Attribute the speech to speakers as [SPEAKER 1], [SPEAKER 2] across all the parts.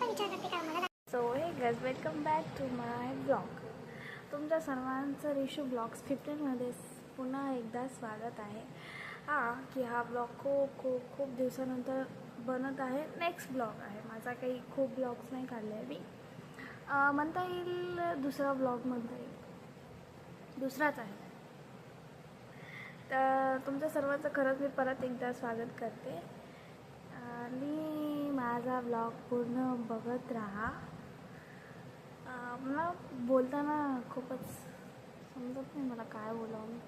[SPEAKER 1] So hey guys, welcome back to my blog. तुमच्या सर्वांचं Rishu blogs 15मध्ये पुन्हा एकदा स्वागत आहे. हा ब्लॉग खूप दिवसानंतर बनत आहे. नेक्स्ट ब्लॉग आहे माझा. काही खूप ब्लॉग्स नाही काढले आहे मी. म्हणता येईल दुसरा ब्लॉग म्हणता येईल, दुसराच आहे. तर तुमच्या सर्वांचं खरंच मी परत एकदा स्वागत करते आणि माझा ब्लॉग पूर्ण बघत राहा. मला बोलताना खूपच समजत नाही मला काय बोलावं मी.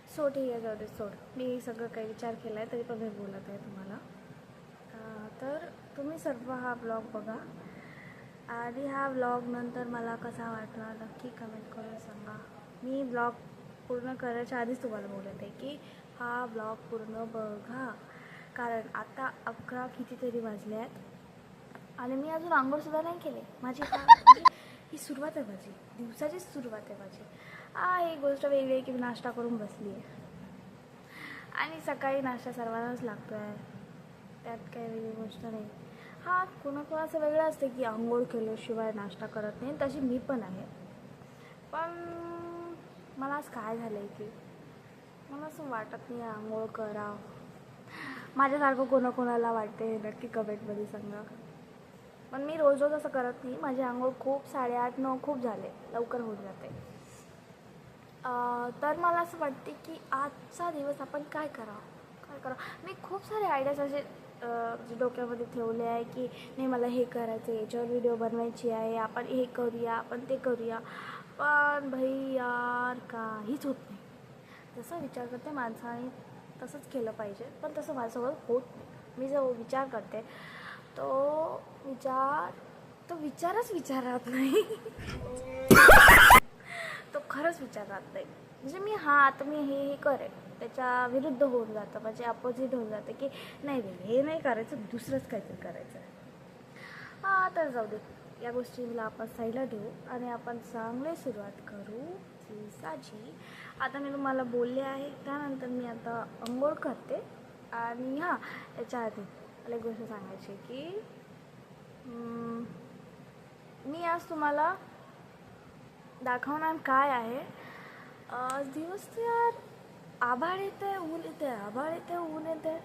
[SPEAKER 1] ठीक आहे, जाऊ दे, सोड. मी सगळं काही विचार केला आहे तरी पण मी बोलत आहे तुम्हाला. तर तुम्ही सर्व हा ब्लॉग बघा आणि हा ब्लॉग नंतर मला कसा वाटला नक्की कमेंट करून सांगा. मी ब्लॉग पूर्ण करायच्या आधीच तुम्हाला बोलत आहे की हा ब्लॉग पूर्ण बघा, कारण आता 11 कितीतरी वाजले आहेत आणि मी अजून आंघोळसुद्धा नाही केले. माझी ही सुरुवात आहे, माझी दिवसाचीच सुरुवात आहे माझी. ही गोष्ट वेगळी आहे की मी नाश्ता करून बसली आहे आणि सकाळी नाश्ता सर्वांनाच लागतो आहे, त्यात काही वेगळी गोष्ट नाही. कोणाकोणाचं वेगळं असते की आंघोळ केल्याशिवाय नाश्ता करत नाही, तशी मी पण आहे. पण मला आज काय झालं आहे की मला असं वाटत नाही आंघोळ करा. माझ्यासारखं कोणाकोणाला वाटते नक्की कमेंटमध्ये सांगा. पण मी रोज असं करत नाही. माझी आंघोळ खूप 8:30-9 खूप झाले, लवकर होऊन जाते. तर मला असं वाटते की आजचा दिवस आपण काय करावं. मी खूप सारे आयडियाज असे डोक्यामध्ये ठेवले आहे की नाही मला हे करायचं आहे, याच्यावर व्हिडिओ बनवायची आहे, आपण हे करूया, आपण ते करूया. पण भाई यार काहीच होत नाही. जसं विचार करते माणसाने तसंच केलं पाहिजे, पण तसं माझ्यासोबत होत नाही. मी जो विचार करते तो विचारच विचारत नाही. तो खरंच विचार राहत नाही. म्हणजे आता मी हे करेन त्याच्या विरुद्ध होऊन जातं, म्हणजे अपोजिट होऊन जातं की नाही हे नाही करायचं, दुसरंच काहीतरी करायचं आहे. तर जाऊ दे, या गोष्टीला आपण साईडला ठेवू आणि आपण चांगली सुरुवात करू दिवसाची. आता मी तुम्हाला बोलले आहे, त्यानंतर मी आता अंघोळ करते. आणि याच्या आधी मला एक गोष्ट सांगायची की मी आज तुम्हाला दाखवणार काय आहे. दिवस तर यार आभाळ येते, ऊन येते, आभाळ येते, ऊन येते.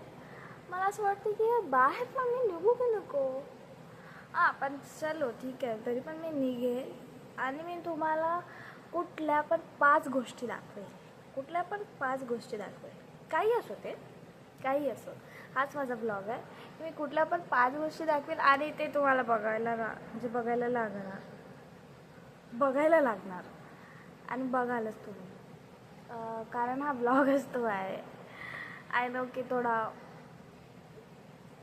[SPEAKER 1] मला असं वाटतं की यार बाहेर पण मी निघू की नको. पण चलो ठीक आहे, तरी पण मी निघेल आणि मी तुम्हाला कुठल्या पण 5 गोष्टी दाखवेल. काही असो ते, काही असो. हाच माझा ब्लॉग आहे. मी कुठल्या पण 5 गोष्टी दाखवेल आणि ते तुम्हाला बघायला लागणार आणि बघालच तुम्ही. कारण हा ब्लॉगच तो आहे. आय नो की थोडा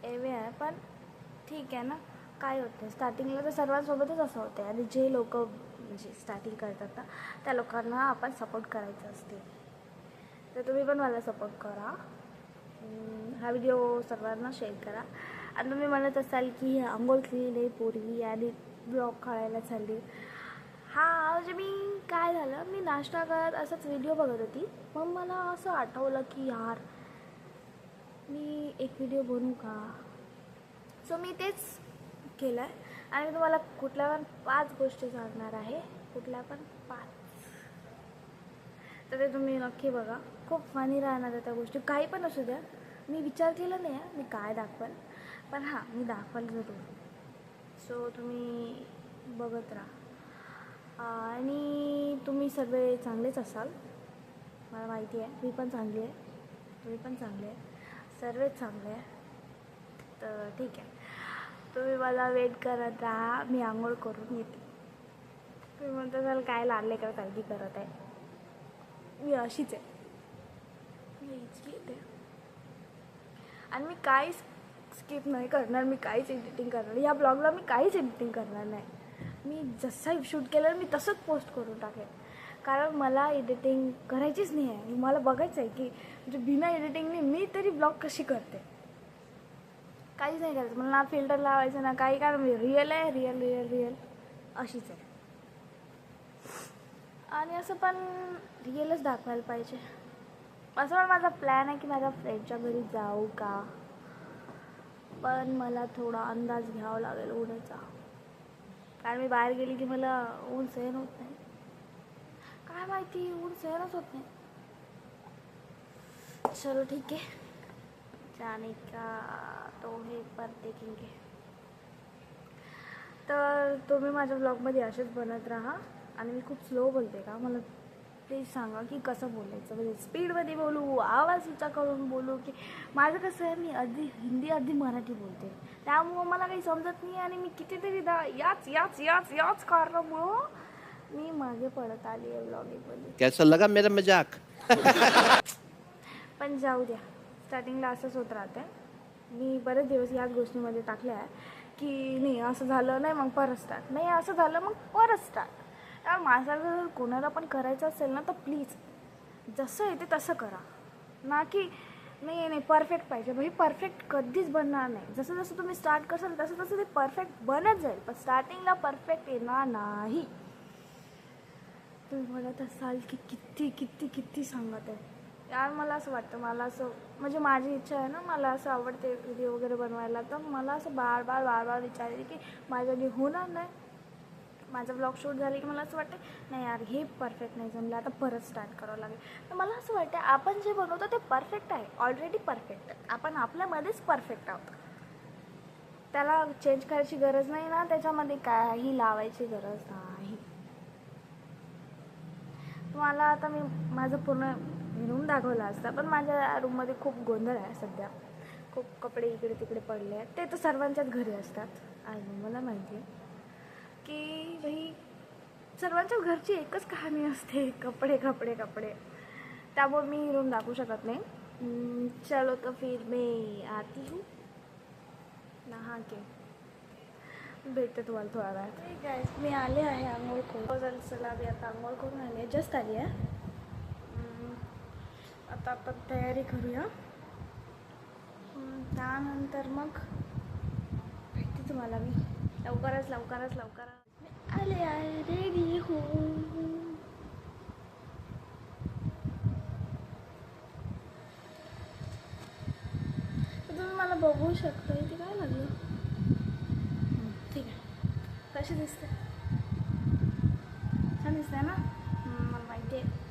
[SPEAKER 1] एवे आहे, पण ठीक आहे ना. काय होतं स्टार्टिंगला तर सर्वांसोबतच असं होते आणि जे लोक म्हणजे स्टार्टिंग करतात ना त्या लोकांना आपण सपोर्ट करायचं असते. तर तुम्ही पण मला सपोर्ट करा. हा व्हिडिओ सर्वांना शेअर करा. आणि तुम्ही म्हणत असाल की आंघोळ केली पोरगी आणि ब्लॉग काढायला चालली. म्हणजे मी काय झालं, मी नाश्ता करत असंच व्हिडिओ बघत होती. मग मला असं आठवलं की यार मी एक व्हिडिओ बनवू का. सो मी तेच केलं आहे आणि मी तुम्हाला कुठल्या पण 5 गोष्टी सांगणार आहे. कुठल्या पण 5. तर ते तुम्ही नक्की बघा. खूप फनी राहणार आहे त्या गोष्टी. काही पण असू द्या. मी विचार केला नाही मी काय दाखवाल, पण मी दाखवाल जरूर. सो तुम्ही बघत राहा. आणि तुम्ही सगळे चांगलेच असाल, मला माहिती आहे. मी पण चांगली आहे, तुम्ही पण चांगले आहे, सर्वच चांगले आहे. तर ठीक आहे, तुम्ही मला वेट करत राहा. मी आंघोळ करून येते. तुम्ही म्हणत असाल काय लाडले सारखी करत आहे. मी अशीच आहे, मी इतकी येते. आणि मी काहीच स्किप नाही करणार, मी काहीच एडिटिंग करणार. या ब्लॉगला मी काहीच एडिटिंग करणार नाही. मी जसं शूट केलं मी तसंच पोस्ट करून टाकेन, कारण मला एडिटिंग करायचीच नाही आहे. मला बघायचं आहे की म्हणजे बिना एडिटिंगने मी तरी ब्लॉग कशी करते. काहीच नाही करायचं मला, ना फिल्टर लावायचं ना काही, कारण मी रिअल आहे, रिअल अशीच आहे. आणि असं पण रिअलच दाखवायला पाहिजे. असं पण माझा प्लॅन आहे की माझ्या फ्रेंडच्या घरी जाऊ का. पण मला थोडा अंदाज घ्यावा लागेल ऊनाचा, कारण मी बाहेर गेली की मला ऊन सहन होत नाही. काय माहिती ऊन सहनच होत नाही. चलो ठीक है, जाने का तो है पर देखेंगे. तर तुम्ही माझ्या ब्लॉगमध्ये असेच बनत राहा. आणि मी खूप स्लो बोलते का, मला प्लीज सांगा की कसं बोलायचं, म्हणजे स्पीडमध्ये बोलू, आवाज उंचा करून बोलू, की माझं कसं आहे, मी अर्धी हिंदी अर्धी मराठी बोलते, त्यामुळं मला काही समजत नाही. आणि मी कितीतरीदा याच कारणामुळं मी मागे पडत आली आहे ब्लॉगिंगमध्ये.
[SPEAKER 2] कैसा लगा मेरा मजाक?
[SPEAKER 1] पण जाऊ द्या, स्टार्टिंगला असंच होत राहते. मी बरेच दिवस याच गोष्टीमध्ये टाकल्या आहे की नाही असं झालं नाही मग परत स्टार्ट, नाही असं झालं मग परत स्टार्ट. तर माझ्यासारखं जर कोणाला पण करायचं असेल ना तर प्लीज जसं येते तसं करा, ना की नाही परफेक्ट पाहिजे. भाई परफेक्ट कधीच बनणार नाही. जसं जसं तुम्ही स्टार्ट करसाल तसं तसं ते परफेक्ट बनत जाईल, पण स्टार्टिंगला परफेक्ट येणार नाही. तुम्ही म्हणत असाल की किती किती किती सांगत आहे यार. मला असं वाटतं, मला असं म्हणजे माझी इच्छा आहे ना, मला असं आवडते व्हिडिओ वगैरे बनवायला, तर मला असं बार बार विचारते की माझ्याने होणार नाही. माझं ब्लॉग शूट झाले की मला असं वाटतं नाही यार हे परफेक्ट नाही जमलं, आता परत स्टार्ट करावं लागेल. तर मला असं वाटतं आपण जे बनवतो ते परफेक्ट आहे, ऑलरेडी परफेक्ट आहे. आपण आपल्यामध्येच परफेक्ट आहोत, त्याला चेंज करायची गरज नाही ना, त्याच्यामध्ये काही लावायची गरज नाही. तुम्हाला आता मी माझं पूर्ण रूम दाखवला असता, पण माझ्या रूममध्ये खूप गोंधळ आहे सध्या. खूप कपडे इकडे तिकडे पडले आहेत. ते तर सर्वांच्याच घरी असतात. आणि मला माहिती आहे की भाई सर्वांच्याच घरची एकच कहाणी असते, कपडे कपडे कपडे. त्यामुळे मी रूम दाखवू शकत नाही. चलो तो फिर मैं आती हूँ नहा के, भेटते तुम्हाला थोडा वेळात. गाईस मी आले आहे आंघोळ करून. चला मी आता आंघोळ करून आली आहे, जस्ट आली आहे. आता आपण तयारी करूया. त्यानंतर मग भेटते तुम्हाला मी लवकरच आले आहे, रेडी हो. तुम्ही मला बघू शकता. इथे काय लागलं, ठीक आहे. कशी दिसते, छान दिसते ना. मला माहिती आहे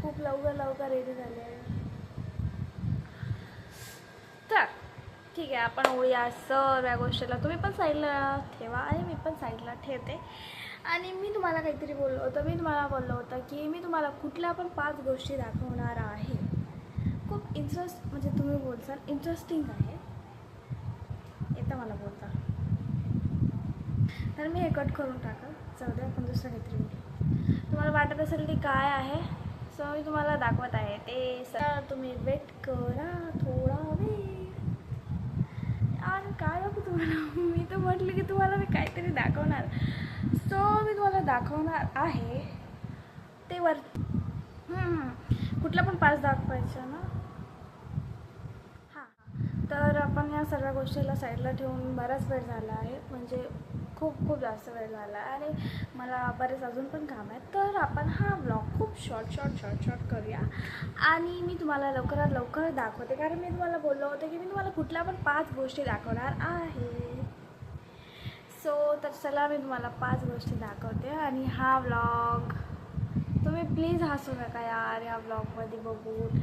[SPEAKER 1] खूप लवकर रेडी झाले आहे. तर ठीक आहे, आपण ओळूया सर्व गोष्टीला. तुम्ही पण साईडला ठेवा आणि मी पण साईडला ठेवते. आणि मी तुम्हाला काहीतरी बोललो होतं. मी तुम्हाला बोललो होतं की मी तुम्हाला कुठल्या पण 5 गोष्टी दाखवणार आहे. खूप म्हणजे तुम्ही बोलसाल इंटरेस्टिंग आहे, येतं मला बोलता. तर मी हे कट करून टाका, जाऊ द्या, आपण दुसरं काहीतरी बोलू. तुम्हाला वाटत असेल की काय आहे, सो मी तुम्हाला दाखवत आहे ते. तुम्ही वेट करा थोडा वेळ. आणि काय दाखवू तुम्हाला, मी तर म्हटलं की तुम्हाला मी काहीतरी दाखवणार. सो मी तुम्हाला दाखवणार आहे ते वर कुठला पण 5 दाखवायचं ना. हां, तर आपण या सर्व गोष्टीला साईडला ठेवून बराच वेळ झाला आहे, म्हणजे खूप जास्त वेळ झाला आणि मला बरेच अजून पण काम आहे. तर आपण हा ब्लॉग खूप शॉर्ट करूया. आणि मी तुम्हाला लवकरात लवकर दाखवते, कारण मी तुम्हाला बोललो होते की मी तुम्हाला कुठल्या पण 5 गोष्टी दाखवणार आहे. सो तर चला मी तुम्हाला 5 गोष्टी दाखवते. आणि हा ब्लॉग तुम्ही प्लीज हसू नका यार. या ब्लॉगमध्ये बघून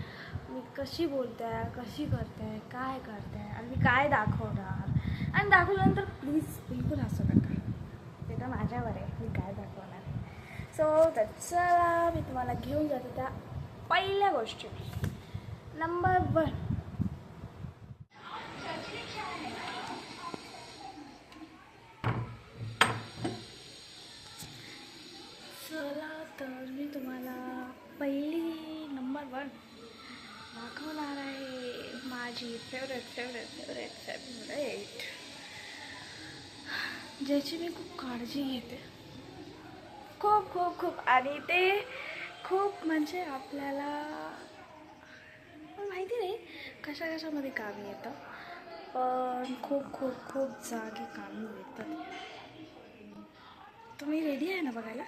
[SPEAKER 1] मी कशी बोलते आहे, कशी करते आहे, काय करते आहे आणि मी काय दाखवणार, आणि दाखवल्यानंतर प्लीज बिलकुल हसू नका. ते तर माझ्यावर आहे मी काय दाखवणार. सो तर चला मी तुम्हाला घेऊन जाते त्या पहिल्या गोष्टी. नंबर 1, चला तर मी तुम्हाला पहिली नंबर 1 दाखवणार आहे. माझी फेवरेट ज्याची मी खूप काळजी घेते, खूप आणि ते खूप म्हणजे आपल्याला माहिती नाही कशामध्ये कामी येतं, पण खूप जागी कामी येतं. तुम्ही रेडी आहे ना बघायला?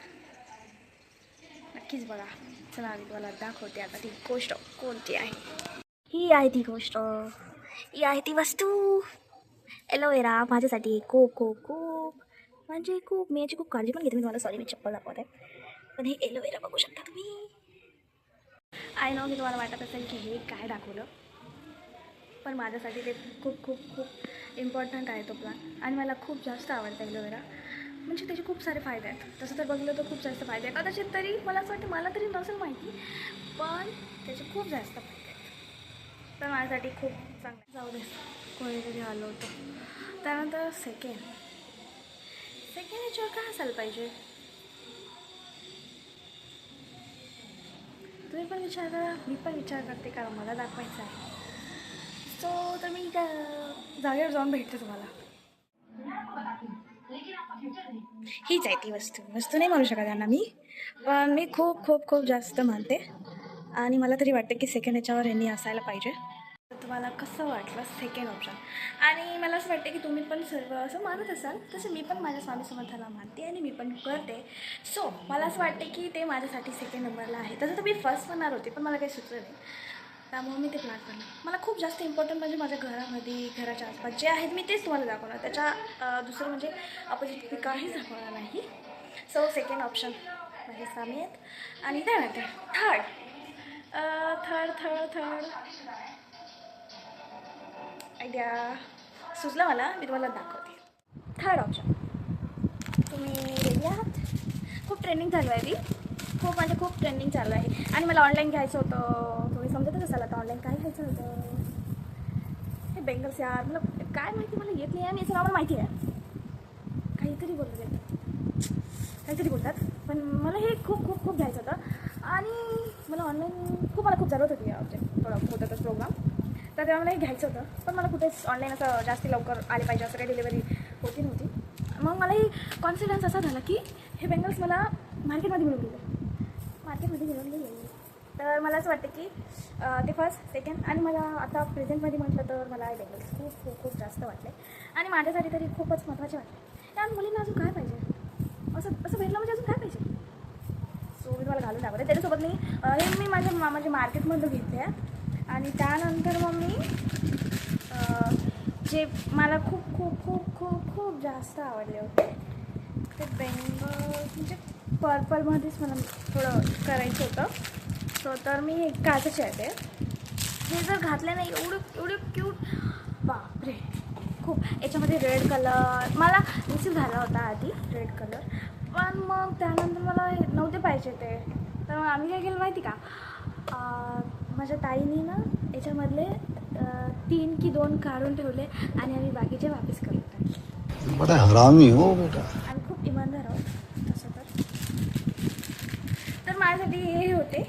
[SPEAKER 1] नक्कीच बघा. चला मी तुम्हाला दाखवते आता ती गोष्ट कोणती आहे. ही आहे ती गोष्ट. ही आहे ती वस्तू एलोवेरा माझ्यासाठी खूप खूप खूप म्हणजे खूप मी याची खूप काळजी पण घेते. मी तुम्हाला सॉरी मी चप्पल दाखवते पण हे एलोवेरा बघू शकता तुम्ही. आय नो की तुम्हाला वाटत असेल की हे काय दाखवलं पण माझ्यासाठी ते खूप खूप खूप इम्पॉर्टंट आहे तो प्लांट आणि मला खूप जास्त आवडतं एलोवेरा. म्हणजे त्याचे खूप सारे फायदे आहेत. तसं तर बघितलं तर खूप जास्त फायदे आहेत. कदाचित तरी मला असं वाटतं मला तरी नसेल माहिती पण त्याचे खूप जास्त फायदे आहेत. तर माझ्यासाठी खूप चांगलं जाऊ दे कोणीतरी आलं होतं. त्यानंतर सेकंड याच्यावर काय असायला पाहिजे तुम्ही पण विचार करा मी पण विचार करते कारण मला दाखवायचं आहे. सो तर मी त्या जागेवर जाऊन भेटते तुम्हाला. हीच आहे ती वस्तू नाही म्हणू शकत यांना मी पण मी खूप खूप खूप जास्त मानते आणि मला तरी वाटतं की सेकंड याच्यावर यांनी असायला पाहिजे. तर तुम्हाला कसं वाटलं सेकंड ऑप्शन आणि मला असं वाटतं की तुम्ही पण सर्व असं मानत असाल तसं मी पण माझ्या स्वामी समर्थाला मानते आणि मी पण करते. सो मला असं वाटते की ते माझ्यासाठी सेकंड नंबरला आहे. तसं तर मी फर्स्ट म्हणणार होते पण मला काही सुचलं नाही त्यामुळे मी ते प्लॅन करणार. मला खूप जास्त इम्पॉर्टंट म्हणजे माझ्या घरामध्ये घराच्या आसपास जे आहेत मी तेच तुम्हाला दाखवणार. त्याच्या दुसरं म्हणजे अपोजिट मी काहीच दाखवणार नाही. सो सेकंड ऑप्शन माझे स्वामी आहेत आणि त्यानंतर थर्ड आयडिया सुचला मला मी तुम्हाला दाखवते. थर्ड ऑप्शन तुम्ही रेडी आहात. खूप ट्रेंडिंग चालू आहे ती खूप म्हणजे खूप ट्रेंडिंग चालू आहे आणि मला ऑनलाईन घ्यायचं होतं. तुम्ही समजतच असाल आता ऑनलाईन काय घ्यायचं होतं. हे बेंगल्स यार मला काय माहिती मला येत नाही आणि याचं नाव मला माहिती आहे. काहीतरी बोलतात पण मला हे खूप खूप खूप घ्यायचं होतं आणि मला ऑनलाईन मला खूप जरूरत होती म्हणजे थोडं होतं प्रोग्राम तर तेव्हा मला हे घ्यायचं होतं पण मला कुठेच ऑनलाईन असं जास्त लवकर आले पाहिजे असं काही डिलिव्हरी होती नव्हती. मग मलाही कॉन्फिडन्स असा झाला की हे बेंगल्स मला मार्केटमध्ये मिळून गेले. तर मला असं वाटतं की ते फर्स्ट सेकंड आणि मला आता प्रेझेंटमध्ये म्हटलं तर मला हे बेंगल्स खूप खूप खूप जास्त वाटले आणि माझ्यासाठी तरी खूपच महत्त्वाचे वाटले. त्या मुलींना अजून काय पाहिजे असं भेटलं म्हणजे अजून काय पाहिजे. सो मी तुम्हाला घालून दाखवते. त्याच्यासोबत मी माझ्या मार्केटमधून घेतले आहे आणि त्यानंतर मग मी जे मला खूप खूप खूप खूप खूप जास्त आवडले होते ते बेंगल म्हणजे पर्पलमध्येच मला थोडं करायचं होतं. सो तर मी एक काचेचे आहे ते हे जर घातले नाही एवढं क्यूट बापरे खूप. याच्यामध्ये रेड कलर मला रिसीव झाला होता आधी रेड कलर पण मग त्यानंतर मला नव्हते पाहिजे ते तर मग आम्ही काय केलं माहिती का माझ्या ताईने ना याच्यामधले 3 की 2 काढून ठेवले आणि आम्ही बाकीचे वापस करून टाकले.
[SPEAKER 2] बड़ा हरामी हो बेटा.
[SPEAKER 1] आम्ही खूप इमानदार आहोत तसं तर माझ्यासाठी हे होते.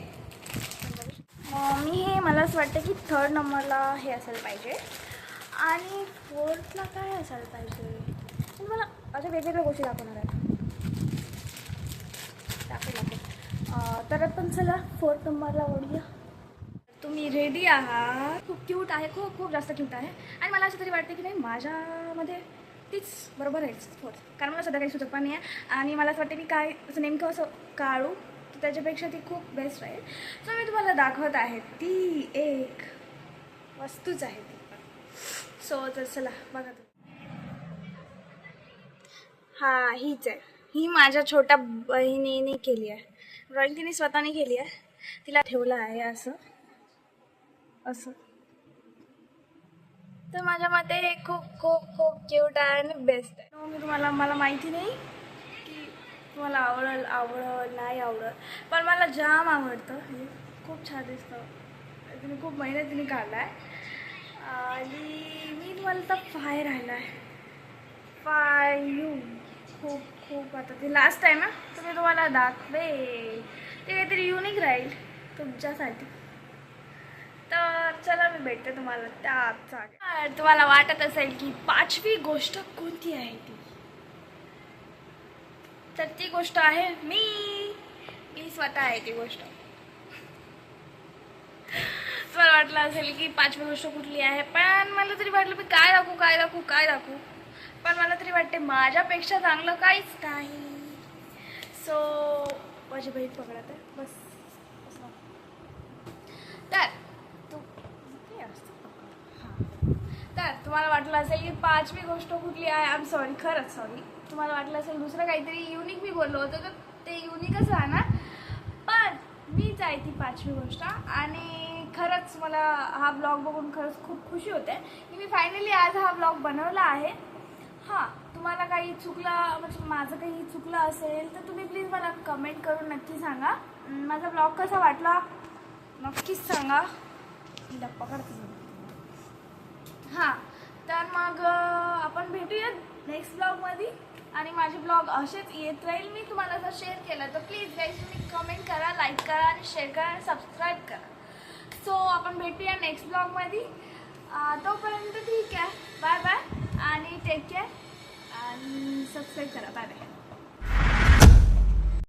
[SPEAKER 1] मी हे मला असं वाटतं की थर्ड नंबरला हे असायला पाहिजे आणि फोर्थला काय असायला पाहिजे पण मला अशा वेगवेगळ्या गोष्टी दाखवणार आहेत तर पण चला फोर्थ नंबरला ओढूया. तुम्ही रेडी आहात. खूप क्यूट आहे खूप खूप जास्त क्यूट आहे आणि मला असं तरी वाटते की नाही माझ्यामध्ये तीच बरोबर आहे फोर्थ कारण मला सध्या काही सुचत पण नाही आहे आणि मला असं वाटतं की काय असं नेमकं असं काढू तर त्याच्यापेक्षा ती खूप बेस्ट राहील. सो मी तुम्हाला दाखवत आहे ती एक वस्तूच आहे ती पण. सो तर चला बघा हां हीच आहे. ही माझ्या छोट्या बहिणीने केली आहे. ड्रॉइंग तिने स्वतःने केली आहे. तिला ठेवलं आहे असं तर माझ्या मते हे खूप खूप खूप क्यूट आहे आणि बेस्ट आहे. मी मला माहिती नाही की तुम्हाला आवडल नाही आवडत पण मला जाम आवडतं. हे खूप छान दिसतं. तुम्ही खूप मेहनतीने काढला आहे आणि मी तुम्हाला तर फाय राहिला आहे खूप खूप आता ते लास्ट आहे ना तर मी तुम्हाला दाखवे ते काहीतरी युनिक राहील तुमच्यासाठी. तर चला मी भेटते तुम्हाला त्याच जागे. तुम्हाला वाटत असेल की 5वी गोष्ट कोणती आहे ती तर ती गोष्ट आहे मी स्वतः आहे ती गोष्ट. तुम्हाला वाटलं असेल की 5वी गोष्ट कुठली आहे पण मला तरी वाटलं मी काय दाखवू पण मला तरी वाटते माझ्यापेक्षा चांगलं काहीच नाही. सो माझी बहीण पकडत आहे बस तर तू हे असतं हां तर तुम्हाला वाटलं असेल की 5वी गोष्ट कुठली आहे, आय एम सॉरी, खरंच सॉरी. तुम्हाला वाटलं असेल दुसरं काहीतरी युनिक मी बोललो होतं, तर ते युनिकच राहणार. पण मीच आहे ती 5वी गोष्ट. आणि खरंच मला हा ब्लॉग बघून खरंच खूप खुशी होते की मी फायनली आज हा ब्लॉग बनवला आहे. हां, तुम्हाला काही चुकलं, म्हणजे माझं काही चुकलं असेल तर तुम्ही प्लीज मला कमेंट करून नक्की सांगा. माझा ब्लॉग कसा वाटला नक्कीच सांगा. पकडते. हां, तर मग आपण भेटूया नेक्स्ट ब्लॉगमध्ये. आणि माझे ब्लॉग असेच येत राहील. मी तुम्हाला जर शेअर केलं तर प्लीज गाईज तुम्ही कमेंट करा, लाईक करा आणि शेअर करा आणि सबस्क्राईब करा. सो आपण भेटूया नेक्स्ट ब्लॉगमध्ये. तोपर्यंत ठीक आहे, बाय बाय आणि टेक केअर आणि सबस्क्राईब करा. Bye bye.